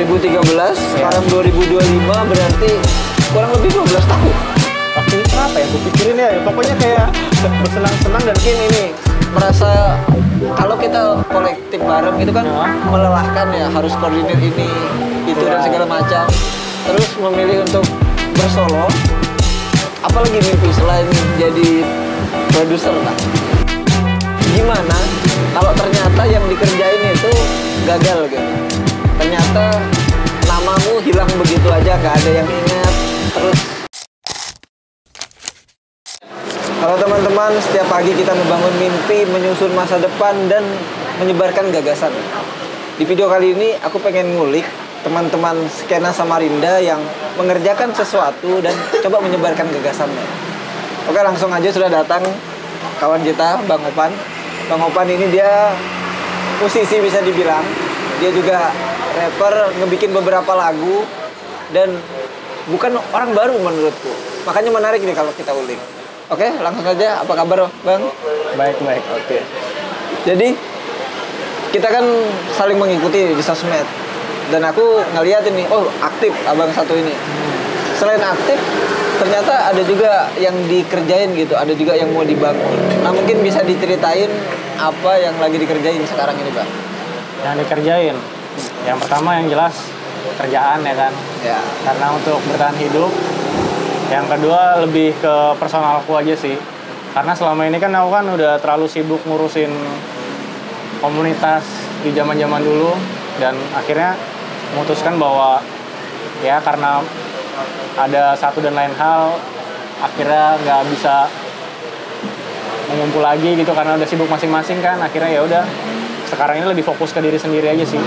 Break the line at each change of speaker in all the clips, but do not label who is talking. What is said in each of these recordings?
2013, sekarang 2025, berarti kurang lebih 12 tahun.
Waktu itu apa ya? Gue pikirin ya, pokoknya kayak bersenang-senang dan
Ini merasa kalau kita kolektif bareng itu kan melelahkan ya, harus koordinir ini, itu dan segala macam. Terus memilih untuk bersolo, apalagi mimpi selain jadi produser lah. Gimana kalau ternyata yang dikerjain itu gagal gitu? Ternyata namamu hilang begitu aja, nggak ada yang ingat. Terus kalau teman-teman, setiap pagi kita membangun mimpi, menyusun masa depan, dan menyebarkan gagasan. Di video kali ini, aku pengen ngulik teman-teman skena Samarinda yang mengerjakan sesuatu dan coba menyebarkan gagasannya. Oke, langsung aja sudah datang kawan kita, Bang Opan. Bang Opan ini dia musisi bisa dibilang. Dia juga rapper, ngebikin beberapa lagu, dan bukan orang baru menurutku. Makanya menarik nih kalau kita ulik. Oke, langsung aja. Apa kabar, Bang?
baik.
Oke. Jadi kita kan saling mengikuti di sosmed. Dan aku ngeliat ini, oh aktif abang satu ini. Selain aktif, ternyata ada juga yang dikerjain gitu. Ada juga yang mau dibangun. Nah, mungkin bisa diceritain apa yang lagi dikerjain sekarang ini, Bang?
Yang dikerjain, yang pertama yang jelas kerjaan ya kan.
Ya.
Karena untuk bertahan hidup. Yang kedua lebih ke personalku aja sih. Karena selama ini kan aku kan udah terlalu sibuk ngurusin komunitas di zaman-zaman dulu, dan akhirnya memutuskan bahwa ya karena ada satu dan lain hal akhirnya nggak bisa mengumpul lagi gitu karena udah sibuk masing-masing kan. Akhirnya ya udah sekarang ini lebih fokus ke diri sendiri aja sih.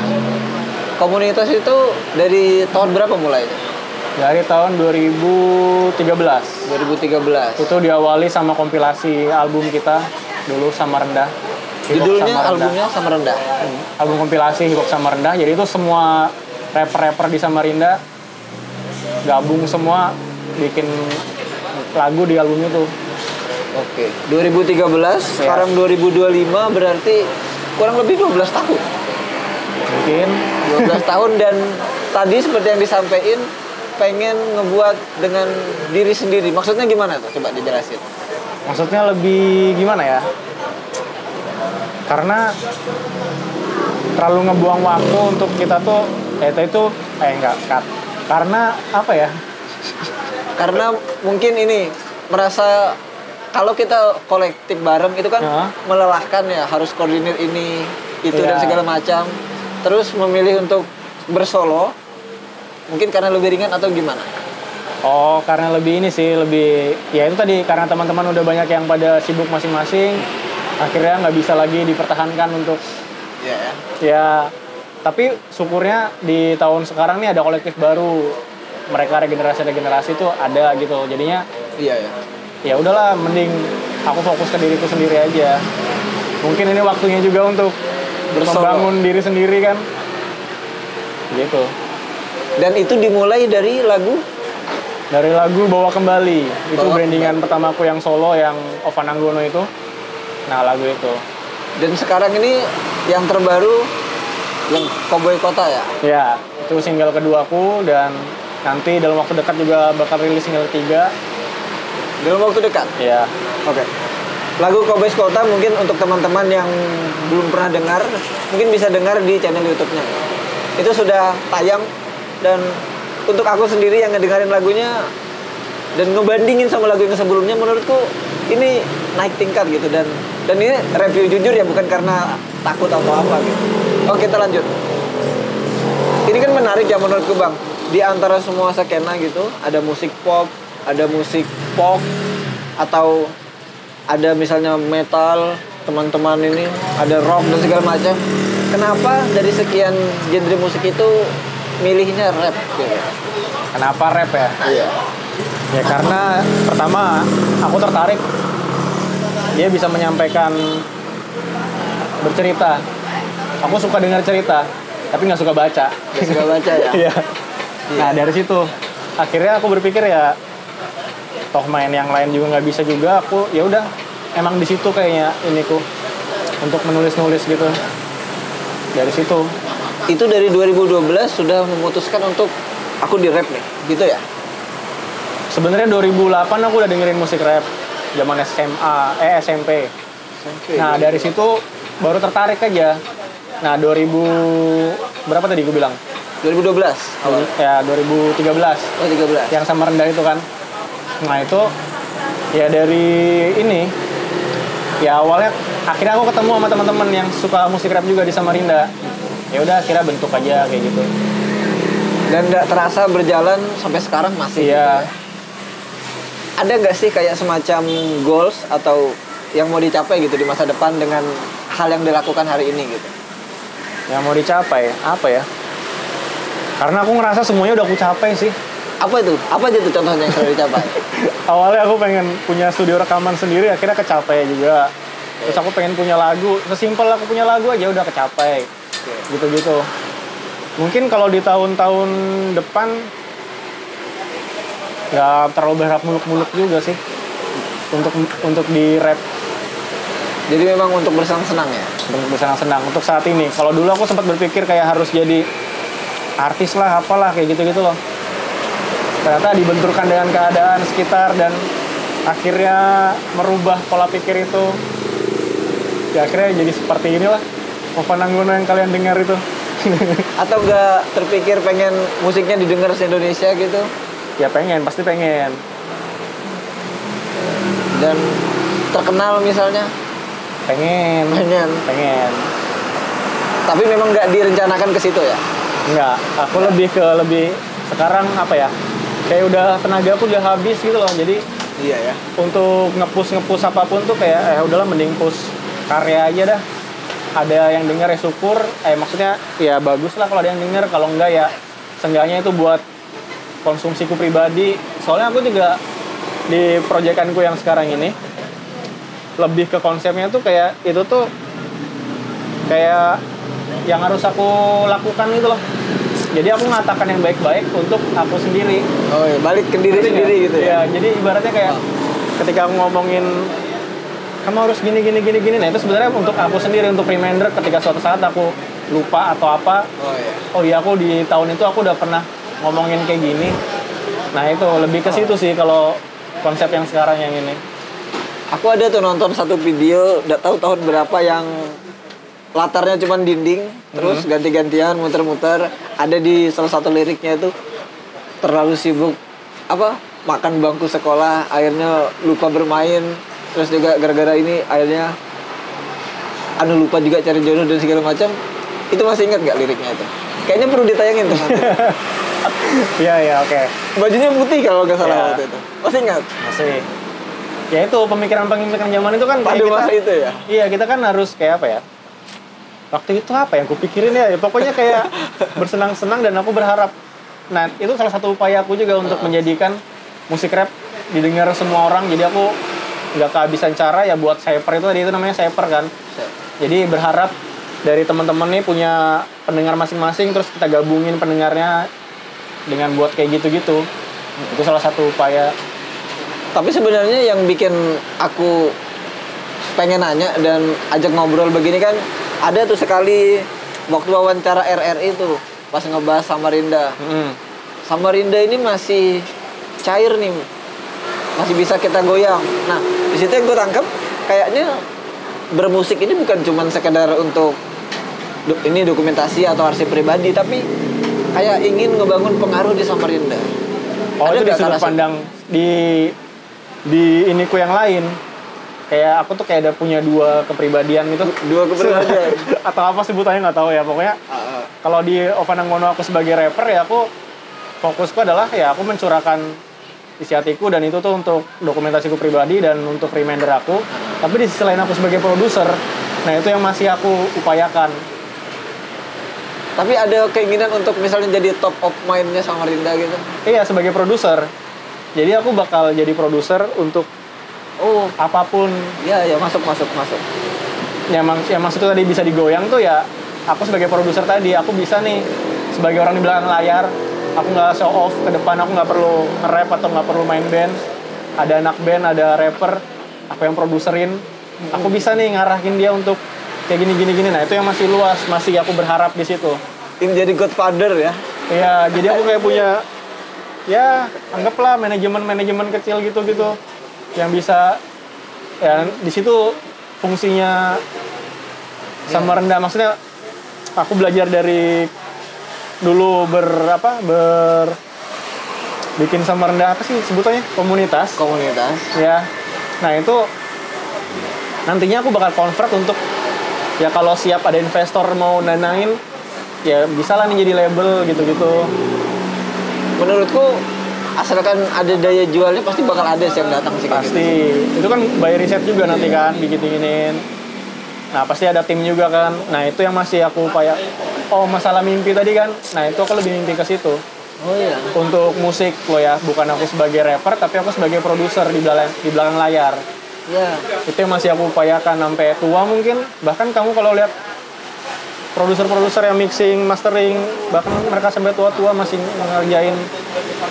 Komunitas itu dari tahun berapa mulainya?
Dari tahun 2013.
2013.
Itu diawali sama kompilasi album kita dulu, Sama Rendah.
Judulnya albumnya Sama Rendah.
Album kompilasi Hip Hop Sama Rendah. Jadi itu semua rapper-rapper di Samarinda gabung semua bikin lagu di album itu.
Oke. 2013, sekarang 2025, berarti kurang lebih 12 tahun.
Mungkin
12 tahun, dan tadi seperti yang disampaikan pengen ngebuat dengan diri sendiri. Maksudnya gimana tuh? Coba dijelasin.
maksudnya lebih gimana ya? Karena terlalu ngebuang waktu untuk kita tuh enggak. Karena apa ya?
Karena mungkin ini merasa kalau kita kolektif bareng itu kan melelahkan ya, harus koordinir ini, itu dan segala macam. Terus memilih untuk bersolo, mungkin karena lebih ringan atau gimana?
Oh, karena lebih ini sih, lebih ya itu tadi, karena teman-teman udah banyak yang pada sibuk masing-masing, akhirnya nggak bisa lagi dipertahankan untuk ya. Tapi syukurnya di tahun sekarang nih ada kolektif baru, mereka regenerasi tuh ada gitu, jadinya ya udahlah, mending aku fokus ke diriku sendiri aja. Mungkin ini waktunya juga untuk membangun diri sendiri kan, gitu.
Dan itu dimulai dari lagu
Bawa Kembali. Itu brandingan pertamaku yang solo, yang Ovan Anggono itu. Nah, lagu itu.
Dan sekarang ini yang terbaru yang Cowboy Kota ya?
Ya, itu single keduaku, dan nanti dalam waktu dekat juga bakal rilis single ketiga.
Dalam waktu dekat?
Ya.
Oke. Lagu Cowboy Kota mungkin untuk teman-teman yang belum pernah dengar, mungkin bisa dengar di channel YouTube-nya. Itu sudah tayang. Dan untuk aku sendiri yang ngedengerin lagunya dan ngebandingin sama lagu yang sebelumnya, menurutku ini naik tingkat gitu. Dan ini review jujur ya, bukan karena takut atau apa gitu. Oke, kita lanjut. Ini kan menarik ya menurutku, Bang. Di antara semua skena gitu, ada musik pop, ada musik pop, atau ada misalnya metal, teman-teman ini ada rock dan segala macam. Kenapa dari sekian genre musik itu milihnya rap gitu?
Kenapa rap ya?
Iya.
Ya karena pertama aku tertarik, dia bisa menyampaikan, bercerita. Aku suka dengar cerita, tapi nggak suka baca.
Nggak suka baca ya?
Iya. Nah dari situ akhirnya aku berpikir ya, toh main yang lain juga nggak bisa juga, aku ya udah emang di situ kayaknya iniku untuk menulis gitu. Dari situ.
itu dari 2012 sudah memutuskan untuk aku di rap nih, gitu ya?
Sebenarnya 2008 aku udah dengerin musik rap zaman SMP. Nah, dari situ baru tertarik aja. Nah, berapa tadi gue bilang?
2012 awal.
Ya, 2013.
Oh, 13.
Yang sama rendah itu kan. Nah, itu ya dari ini. Ya awalnya akhirnya aku ketemu sama teman-teman yang suka musik rap juga di Samarinda. Ya udah akhirnya bentuk aja kayak gitu.
Dan nggak terasa berjalan sampai sekarang masih.
Iya.
Gitu. Ada nggak sih kayak semacam goals atau yang mau dicapai gitu di masa depan dengan hal yang dilakukan hari ini gitu?
Yang mau dicapai apa ya? Karena aku ngerasa semuanya udah aku capai sih.
Apa itu? Apa aja tuh contohnya yang sudah dicapai?
Awalnya aku pengen punya studio rekaman sendiri, akhirnya kecapai juga. Terus aku pengen punya lagu, sesimpel aku punya lagu aja udah kecapai. Gitu-gitu. Mungkin kalau di tahun-tahun depan nggak terlalu berharap muluk-muluk juga sih untuk di rap.
Jadi memang untuk bersenang-senang ya?
Untuk bersenang-senang, untuk saat ini. Kalau dulu aku sempat berpikir kayak harus jadi artis lah, apalah, kayak gitu-gitu loh. Ternyata dibenturkan dengan keadaan sekitar dan akhirnya merubah pola pikir itu. Ya akhirnya jadi seperti inilah Nova Nanggono yang kalian dengar itu.
Atau nggak terpikir pengen musiknya didengar se-Indonesia gitu?
Ya pengen, pasti pengen.
Dan terkenal misalnya?
Pengen.
Tapi memang nggak direncanakan ke situ ya?
Nggak, aku lebih sekarang apa ya? Kayak udah tenaga aku udah habis gitu loh. Jadi
iya ya.
Untuk nge-push apapun tuh kayak udahlah mending push karya aja dah. Ada yang denger ya syukur, maksudnya ya bagus lah kalau ada yang denger, kalau enggak ya seenggaknya itu buat konsumsiku pribadi. Soalnya aku juga di proyekanku yang sekarang ini lebih ke konsepnya tuh kayak itu tuh kayak yang harus aku lakukan gitu loh. Jadi aku mengatakan yang baik-baik untuk aku sendiri.
Oh iya, balik ke diri sendiri gitu ya.
Iya, jadi ibaratnya kayak ketika aku ngomongin kamu harus gini. Nah, itu sebenarnya untuk aku sendiri, untuk reminder ketika suatu saat aku lupa atau apa.
Oh iya.
Oh iya, aku di tahun itu aku udah pernah ngomongin kayak gini. Nah, itu lebih ke situ sih kalau konsep yang sekarang yang ini.
Aku ada tuh nonton satu video, nggak tahu tahun berapa, yang latarnya cuma dinding, terus ganti-gantian muter-muter. Ada di salah satu liriknya itu terlalu sibuk makan bangku sekolah, akhirnya lupa bermain. Terus juga gara-gara ini akhirnya lupa juga cari jodoh dan segala macam. Itu masih ingat nggak liriknya itu? Kayaknya perlu ditayangin tuh nanti.
Iya, oke.
Bajunya putih kalau nggak salah waktu itu. Masih ingat?
Masih. Ya itu pemikiran zaman itu kan
pada masa itu ya?
Iya, kita kan harus kayak apa ya? Waktu itu apa yang kupikirin ya? Pokoknya kayak bersenang-senang dan aku berharap. Nah, itu salah satu upaya aku juga untuk menjadikan musik rap didengar semua orang. Jadi aku nggak kehabisan cara ya buat Cyper itu namanya Cyper kan. Jadi berharap dari teman-teman nih punya pendengar masing-masing, terus kita gabungin pendengarnya dengan buat kayak gitu-gitu. Itu salah satu upaya.
Tapi sebenarnya yang bikin aku pengen nanya dan ajak ngobrol begini kan, ada tuh sekali waktu wawancara RRI tuh pas ngebahas Samarinda. Samarinda ini masih cair nih, masih bisa kita goyang. Nah, di situ yang gue tangkap kayaknya bermusik ini bukan cuma sekedar untuk ini dokumentasi atau arsip pribadi, tapi kayak ingin ngebangun pengaruh di Samarinda.
Oh, ada itu di sudut pandang di iniku yang lain. Kayak aku tuh kayak ada punya dua kepribadian gitu.
Dua kepribadian.
Atau apa sebutannya nggak tahu ya. Pokoknya kalau di Nova Nanggono aku sebagai rapper ya aku fokusku adalah ya aku mencurahkan isi hatiku, dan itu tuh untuk dokumentasiku pribadi dan untuk reminder aku. Tapi di sisi lain aku sebagai produser, nah itu yang masih aku upayakan.
Tapi ada keinginan untuk misalnya jadi top of mind-nya Samarinda gitu?
Iya, sebagai produser. Jadi aku bakal jadi produser untuk apapun.
Iya, masuk.
Ya maksudnya tadi bisa digoyang tuh ya. Aku sebagai produser tadi, aku bisa nih sebagai orang di belakang layar. Aku nggak show off ke depan, aku nggak perlu nge-rap atau nggak perlu main band. Ada anak band, ada rapper, aku yang produserin. Aku bisa nih ngarahin dia untuk kayak gini. Nah itu yang masih luas, masih aku berharap di situ.
Ini jadi godfather ya.
Iya, jadi aku kayak punya ya anggaplah manajemen kecil gitu yang bisa ya di situ fungsinya sama rendah, maksudnya aku belajar dari dulu bikin sama rendah apa sih sebutannya, komunitas ya. Nah itu nantinya aku bakal convert untuk ya kalau siap ada investor mau nanain ya bisa lah nih jadi label gitu.
Menurutku asalkan ada daya jualnya pasti bakal ada sih yang datang sih.
Pasti gitu. Itu kan by riset juga nanti kan bikin-bikinin. Nah pasti ada tim juga kan. Nah itu yang masih aku upaya. Oh masalah mimpi tadi kan. Nah itu aku lebih mimpi ke situ.
Oh iya.
Untuk musik lo ya, bukan aku sebagai rapper tapi aku sebagai produser di belakang layar.
Iya.
Itu yang masih aku upayakan sampai tua mungkin. Bahkan kamu kalau lihat produser yang mixing, mastering, bahkan mereka sampai tua-tua masih ngerjain.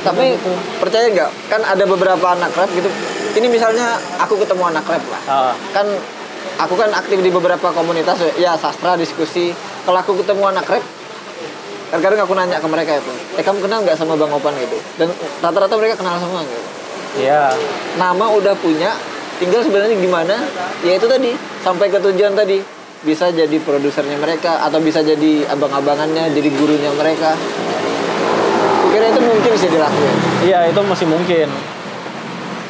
Tapi percaya nggak? Kan ada beberapa anak rap gitu. Ini misalnya aku ketemu anak rap lah. Kan aku kan aktif di beberapa komunitas ya, sastra, diskusi. Kalau aku ketemu anak rap, kadang-kadang aku nanya ke mereka itu, kamu kenal nggak sama Bang Opan gitu? Dan rata-rata mereka kenal semua gitu.
Iya.
Nama udah punya, tinggal sebenarnya gimana? Ya itu tadi, sampai ke tujuan tadi. Bisa jadi produsernya mereka atau bisa jadi abang-abangannya, jadi gurunya mereka. Kukira itu mungkin sih dilakuin.
Iya, itu masih mungkin.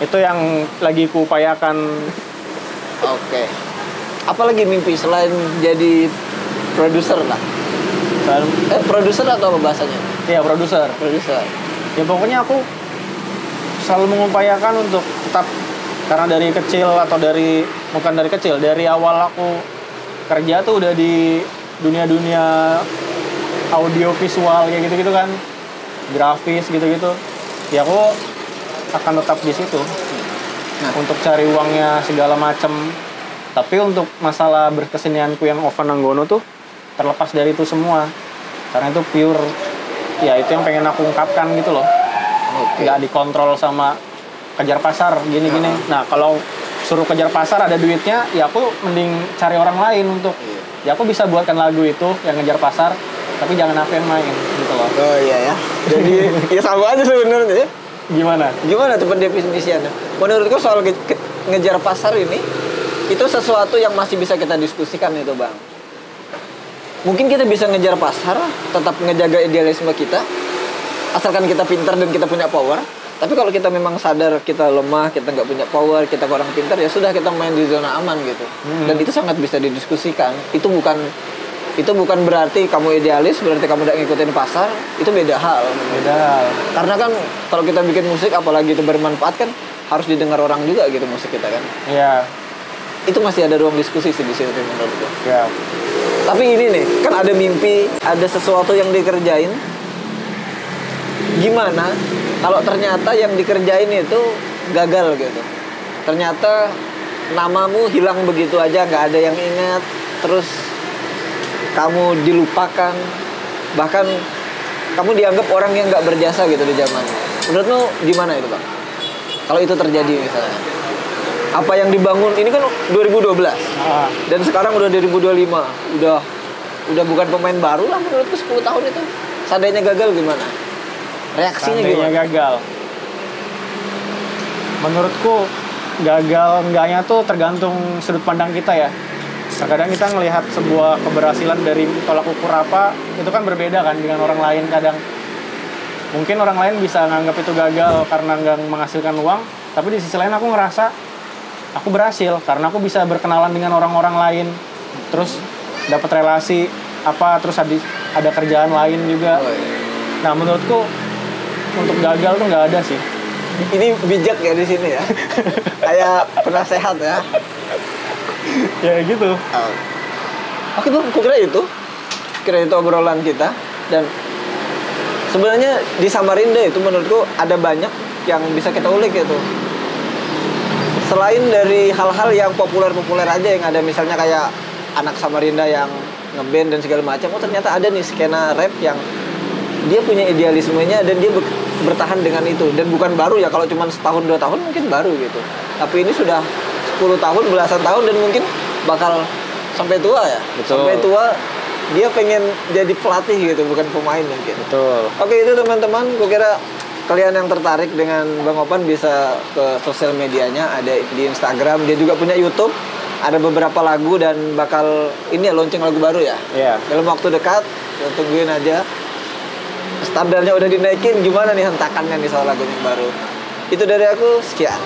Itu yang lagi kuupayakan.
Oke. Apalagi mimpi selain jadi produser lah? Produser atau apa bahasanya?
Iya, produser. Ya pokoknya aku selalu mengupayakan untuk tetap, karena dari kecil atau dari awal aku kerja tuh udah di dunia audio visual kayak gitu kan, grafis gitu ya aku akan tetap di situ untuk cari uangnya segala macem. Tapi untuk masalah berkesenianku yang Ovan Nanggono tuh terlepas dari itu semua, karena itu pure ya itu yang pengen aku ungkapkan gitu loh. Nggak dikontrol sama kejar pasar gini. Nah kalau suruh kejar pasar ada duitnya ya aku mending cari orang lain untuk ya aku bisa buatkan lagu itu yang ngejar pasar tapi jangan aku yang main gitu loh.
Oh iya ya. Jadi ya sama aja sebenarnya.
Gimana
tuh pendefinisiannya? Menurutku soal ngejar pasar ini itu sesuatu yang masih bisa kita diskusikan itu Bang. Mungkin kita bisa ngejar pasar, tetap ngejaga idealisme kita, asalkan kita pintar dan kita punya power. Tapi kalau kita memang sadar kita lemah, kita nggak punya power, kita kurang pintar, ya sudah kita main di zona aman gitu. Dan itu sangat bisa didiskusikan. Itu bukan berarti kamu idealis, berarti kamu udah ngikutin pasar. Itu beda hal. Karena kan kalau kita bikin musik, apalagi itu bermanfaat kan, harus didengar orang juga gitu musik kita kan.
Iya.
Itu masih ada ruang diskusi sih di situ menurutku.
Iya.
Tapi ini nih, kan ada mimpi, ada sesuatu yang dikerjain. Gimana kalau ternyata yang dikerjain itu gagal gitu? Ternyata namamu hilang begitu aja, nggak ada yang ingat, terus kamu dilupakan, bahkan kamu dianggap orang yang nggak berjasa gitu di zamannya. Menurutmu gimana itu Bang? Kalau itu terjadi misalnya, apa yang dibangun ini kan 2012 dan sekarang udah 2025, udah bukan pemain baru lah menurutku 10 tahun itu. Seandainya gagal gimana? Reaksinya gimana?
Gagal. Menurutku gagal enggaknya tuh tergantung sudut pandang kita ya. Terkadang kita ngelihat sebuah keberhasilan dari tolak ukur apa itu kan berbeda kan dengan orang lain. Kadang mungkin orang lain bisa nganggap itu gagal karena nggak menghasilkan uang, tapi di sisi lain aku ngerasa aku berhasil karena aku bisa berkenalan dengan orang-orang lain, terus dapat relasi apa, terus ada kerjaan lain juga. Nah menurutku untuk gagal tuh nggak ada sih.
Ini bijak ya di sini ya. Kayak penasehat ya.
Ya gitu.
Oke Bang, kira itu obrolan kita. Dan sebenarnya di Samarinda itu menurutku ada banyak yang bisa kita ulik gitu. Selain dari hal-hal yang populer-populer aja yang ada, misalnya kayak anak Samarinda yang ngeband dan segala macam. Oh ternyata ada nih skena rap yang dia punya idealismenya dan dia bertahan dengan itu. Dan bukan baru ya, kalau cuma setahun 2 tahun mungkin baru gitu. Tapi ini sudah 10 tahun, belasan tahun, dan mungkin bakal sampai tua ya.
Betul.
Sampai tua dia pengen jadi pelatih gitu, bukan pemain mungkin.
Betul.
Oke, itu teman-teman, gue kira kalian yang tertarik dengan Bang Opan bisa ke sosial medianya, ada di Instagram, dia juga punya YouTube, ada beberapa lagu dan bakal ini ya launching lagu baru ya.
Iya.
Dalam waktu dekat, ya tungguin aja. Standarnya udah dinaikin, gimana nih hentakannya nih soal lagu yang baru. Itu dari aku, sekian.